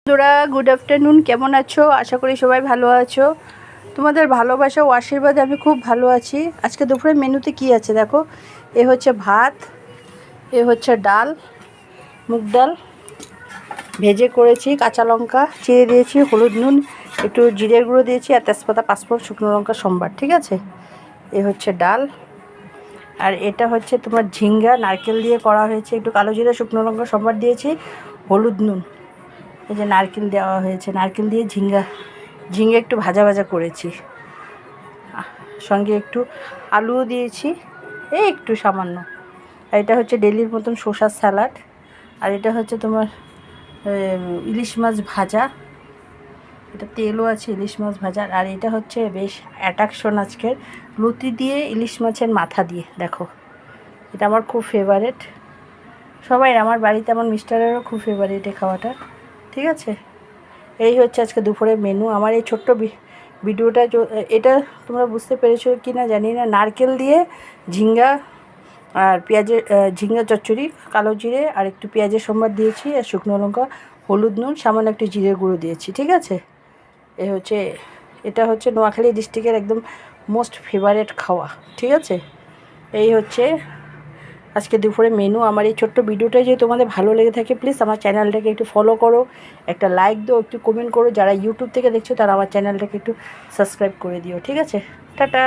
বন্ধুরা good afternoon, কেমন আছো? আশা করি সবাই ভালো আছো। তোমাদের ভালোবাসা ও আশীর্বাদে আমি খুব ভালো আছি। আজকে দুপুরের মেনুতে কি আছে দেখো। এ হচ্ছে ভাত, এ হচ্ছে ডাল, মুগ ডাল ভেজে করেছি, কাঁচা লঙ্কা চিড়ে দিয়েছি, হলুদ নুন একটু জিরের গুঁড়ো দিয়েছি, আর তেজপাতা, পাঁচফোড়ন, শুকনো লঙ্কা সম্বার, ঠিক আছে। এ হচ্ছে ডাল। আর এটা হচ্ছে তোমার ঝিঙ্গা নারকেল দিয়ে করা হয়েছে, একটু কালো জিরে, শুকনো লঙ্কা সম্বার দিয়েছি, হলুদ নুন, এই যে নারকেল দেওয়া হয়েছে, নারকেল দিয়ে ঝিঙ্গা একটু ভাজা ভাজা করেছি, সঙ্গে একটু আলুও দিয়েছি, এই একটু সামান্য। আর এটা হচ্ছে ডেলির মতন শসার স্যালাড। আর এটা হচ্ছে তোমার ইলিশ মাছ ভাজা, এটা তেলও আছে ইলিশ মাছ ভাজার। আর এটা হচ্ছে বেশ অ্যাট্রাকশন আজকের, লতি দিয়ে ইলিশ মাছের মাথা দিয়ে, দেখো এটা আমার খুব ফেভারেট। সবাই আমার বাড়িতে, আমার মিস্টারেরও খুব ফেভারিট এই খাওয়াটা, ঠিক আছে। এই হচ্ছে আজকে দুপুরের মেনু। আমার এই ছোট্ট ভিডিওটা, এটা তোমরা বুঝতে পেরেছো কি না জানি না, নারকেল দিয়ে ঝিঙ্গা আর পেঁয়াজের ঝিঙ্গা চচ্চড়ি, কালো জিরে আর একটু পেঁয়াজের সম্বার দিয়েছি, আর শুকনো লঙ্কা, হলুদ নুন, সামান্য একটু জিরে গুঁড়ো দিয়েছি, ঠিক আছে। এটা হচ্ছে নোয়াখালী ডিস্ট্রিক্টের একদম মোস্ট ফেভারেট খাওয়া, ঠিক আছে। এই হচ্ছে আজকে দুপুরে মেনু। আমার এই ছোট্ট ভিডিওটা যদি তোমাদের ভালো লেগে থাকে, প্লিজ আমার চ্যানেলটাকে একটু ফলো করো, একটা লাইক দাও, একটু কমেন্ট করো। যারা ইউটিউব থেকে দেখছো তারা আমার চ্যানেলটাকে একটু সাবস্ক্রাইব করে দিও, ঠিক আছে। টাটা।